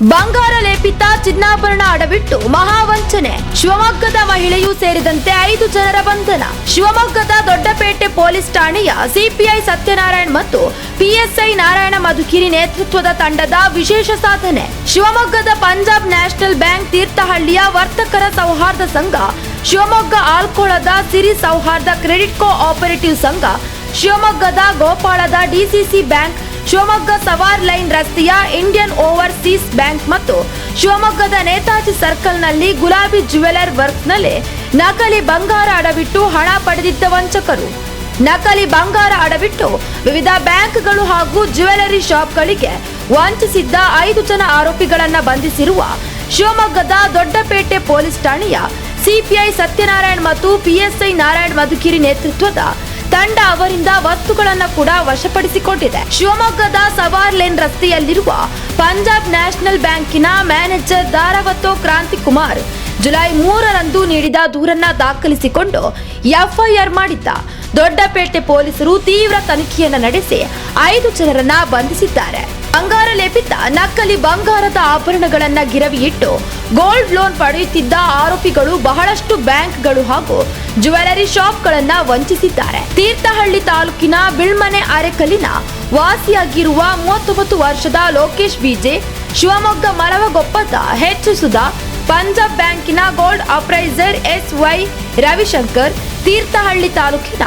ಬಂಗಾರ ಲೇಪಿತ ಚಿನ್ನಾಭರಣ ಅಡವಿಟ್ಟು ಮಹಾವಂಚನೆ. ಶಿವಮೊಗ್ಗದ ಮಹಿಳೆಯೂ ಸೇರಿದಂತೆ 5 ಜನರ ಬಂಧನ. ಶಿವಮೊಗ್ಗದ ದೊಡ್ಡಪೇಟೆ ಪೊಲೀಸ್ ಠಾಣೆಯ ಸಿಪಿಐ ಸತ್ಯನಾರಾಯಣ್ ಮತ್ತು ಪಿಎಸ್ಐ ನಾರಾಯಣ ಮಧುಗಿರಿ ನೇತೃತ್ವದ ತಂಡದ ವಿಶೇಷ ಸಾಧನೆ. ಶಿವಮೊಗ್ಗದ ಪಂಜಾಬ್ ನ್ಯಾಷನಲ್ ಬ್ಯಾಂಕ್ ತೀರ್ಥಹಳ್ಳಿಯ ವರ್ತಕರ ಸೌಹಾರ್ದ ಸಂಘ, ಶಿವಮೊಗ್ಗ ಆಲ್ಕೋಳದ ಸಿರಿ ಸೌಹಾರ್ದ ಕ್ರೆಡಿಟ್ ಕೋ ಆಪರೇಟಿವ್ ಸಂಘ, ಶಿವಮೊಗ್ಗದ ಗೋಪಾಳದ DCC bank, Shivamogga sawar line ರಸ್ತೆಯ ಇಂಡಿಯನ್ ಓವರ್ಸೀಸ್ ಬ್ಯಾಂಕ್ ಮತ್ತು ಶಿವಮೊಗ್ಗದ ನೇತಾಜಿ ಸರ್ಕಲ್ನಲ್ಲಿ ಗುಲಾಬಿ ಜ್ಯುವೆಲರ್ ವರ್ಕ್ಸ್ನಲ್ಲಿ ನಕಲಿ ಬಂಗಾರ ಅಡವಿಟ್ಟು ಹಣ ಪಡೆದಿದ್ದ ವಂಚಕರು. ನಕಲಿ ಬಂಗಾರ ಅಡವಿಟ್ಟು ವಿವಿಧ ಬ್ಯಾಂಕ್ಗಳು ಹಾಗೂ ಜ್ಯುವೆಲರಿ ಶಾಪ್ಗಳಿಗೆ ವಂಚಿಸಿದ್ದ 5 ಜನ ಆರೋಪಿಗಳನ್ನು ಬಂಧಿಸಿರುವ ಶಿವಮೊಗ್ಗದ ದೊಡ್ಡಪೇಟೆ ಪೊಲೀಸ್ ಠಾಣೆಯ ಸಿಪಿಐ ಸತ್ಯನಾರಾಯಣ್ ಮತ್ತು ಪಿಎಸ್ಐ ನಾರಾಯಣ ಮಧುಗಿರಿ ನೇತೃತ್ವದ ತಂಡ ಅವರಿಂದ ವಸ್ತುಗಳನ್ನು ಕೂಡ ವಶಪಡಿಸಿಕೊಂಡಿದೆ. ಶಿವಮೊಗ್ಗದ ಸವಾರ್ ಲೇನ್ ರಸ್ತೆಯಲ್ಲಿರುವ ಪಂಜಾಬ್ ನ್ಯಾಷನಲ್ ಬ್ಯಾಂಕಿನ ಮ್ಯಾನೇಜರ್ ದಾರವತೋ ಕ್ರಾಂತಿಕುಮಾರ್ ಜುಲೈ 3ರಂದು ನೀಡಿದ ದೂರನ್ನ ದಾಖಲಿಸಿಕೊಂಡು ಎಫ್ಐಆರ್ ಮಾಡಿದ್ದ. ದೊಡ್ಡಪೇಟೆ ಪೊಲೀಸರು ತೀವ್ರ ತನಿಖೆಯನ್ನು ನಡೆಸಿ 5 ಜನರನ್ನ ಬಂಧಿಸಿದ್ದಾರೆ. ಬಂಗಾರ ಲೇಪಿತ ನಕಲಿ ಬಂಗಾರದ ಆಭರಣಗಳನ್ನ ಗಿರವಿ ಇಟ್ಟು ಗೋಲ್ಡ್ ಲೋನ್ ಪಡೆಯುತ್ತಿದ್ದ ಆರೋಪಿಗಳು ಬಹಳಷ್ಟು ಬ್ಯಾಂಕ್ಗಳು ಹಾಗೂ ಜ್ಯುವೆಲರಿ ಶಾಪ್ಗಳನ್ನ ವಂಚಿಸಿದ್ದಾರೆ. ತೀರ್ಥಹಳ್ಳಿ ತಾಲೂಕಿನ ಬಿಳ್ಮನೆ ಅರೆಕಲ್ಲಿನ ವಾಸಿಯಾಗಿರುವ 39 ವರ್ಷದ ಲೋಕೇಶ್ ಬಿಜೆ, ಶಿವಮೊಗ್ಗ ಮಲವಗೊಪ್ಪದ ಎಚ್ ಸುಧಾ, ಪಂಜಾಬ್ ಬ್ಯಾಂಕಿನ ಗೋಲ್ಡ್ ಅಪ್ರೈಸರ್ ಎಸ್ವೈ ರವಿಶಂಕರ್, ತೀರ್ಥಹಳ್ಳಿ ತಾಲೂಕಿನ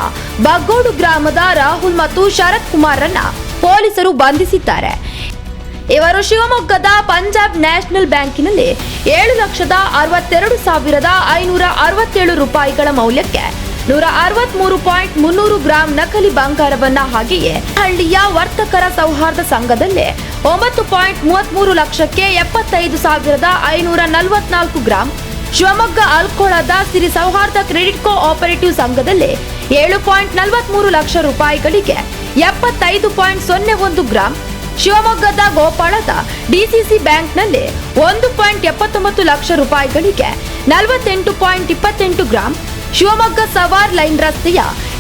ಬಗ್ಗೋಡು ಗ್ರಾಮದ ರಾಹುಲ್ ಮತ್ತು ಶರತ್ ಕುಮಾರ್ರನ್ನ ಪೊಲೀಸರು ಬಂಧಿಸಿದ್ದಾರೆ. ಇವರು ಶಿವಮೊಗ್ಗದ ಪಂಜಾಬ್ ನ್ಯಾಷನಲ್ ಬ್ಯಾಂಕಿನಲ್ಲಿ 7,62,567 ರೂಪಾಯಿಗಳ ಮೌಲ್ಯಕ್ಕೆ 163.300 ಗ್ರಾಂ ನಕಲಿ ಬಂಗಾರವನ್ನ, ಹಾಗೆಯೇ ಹಳ್ಳಿಯ ವರ್ತಕರ ಸೌಹಾರ್ದ ಸಂಘದಲ್ಲಿ 9.33 ಲಕ್ಷಕ್ಕೆ 75,544 ಗ್ರಾಂ, ಶಿವಮೊಗ್ಗ ಆಲ್ಕೋಳದ ಸಿರಿ ಸೌಹಾರ್ದ ಕ್ರೆಡಿಟ್ ಕೋ ಆಪರೇಟಿವ್ ಸಂಘದಲ್ಲಿ 7.43 ಲಕ್ಷ ರೂಪಾಯಿಗಳಿಗೆ 75.01 ಗ್ರಾಂ, ಶಿವಮೊಗ್ಗದ ಗೋಪಾಳದ ಡಿಸಿಸಿ ಬ್ಯಾಂಕ್ನಲ್ಲಿ 1.79 ಲಕ್ಷ ರೂಪಾಯಿಗಳಿಗೆ 48.28 ಗ್ರಾಂ, ಶಿವಮೊಗ್ಗ ಸವಾರ್ ಲೈನ್ ರಸ್ತೆಯ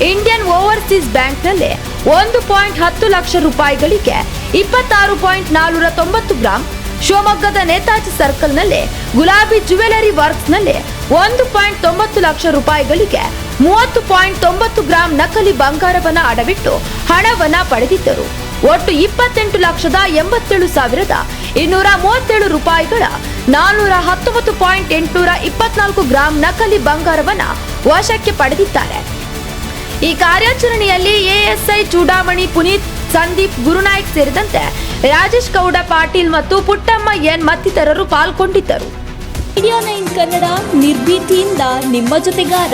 ಇಂಡಿಯನ್ ಓವರ್ಸೀಸ್ ಬ್ಯಾಂಕ್ನಲ್ಲಿ 1.10 ಲಕ್ಷ ರೂಪಾಯಿಗಳಿಗೆ 26.490 ಗ್ರಾಂ, ಶಿವಮೊಗ್ಗದ ನೇತಾಜಿ ಸರ್ಕಲ್ನಲ್ಲಿ ಗುಲಾಬಿ ಜ್ಯುವೆಲರಿ ವರ್ಕ್ಸ್ನಲ್ಲಿ 1.90 ಲಕ್ಷ ರೂಪಾಯಿಗಳಿಗೆ 30.90 ಗ್ರಾಂ ನಕಲಿ ಬಂಗಾರವನ್ನ ಅಡವಿಟ್ಟು ಹಣವನ್ನ ಪಡೆದಿದ್ದರು. ಒಟ್ಟು 28,87,237 ರೂಪಾಯಿಗಳ 419.824 ಗ್ರಾಂ ನಕಲಿ ಬಂಗಾರವನ್ನ ವಶಕ್ಕೆ ಪಡೆದಿದ್ದಾರೆ. ಈ ಕಾರ್ಯಾಚರಣೆಯಲ್ಲಿ ಎಎಸ್ಐ ಚೂಡಾಮಣಿ ಪುನೀತ್, ಸಂದೀಪ್ ಗುರುನಾಯ್ಕ್ ಸೇರಿದಂತೆ ರಾಜೇಶ್ ಗೌಡ ಪಾಟೀಲ್ ಮತ್ತು ಪುಟ್ಟಮ್ಮ ಎನ್ ಮತ್ತಿತರರು ಪಾಲ್ಗೊಂಡಿದ್ದರು. ಮೀಡಿಯಾ 9 ಕನ್ನಡ ನಿರ್ಭೀತಿಯಿಂದ ನಿಮ್ಮ ಜೊತೆಗಾರ.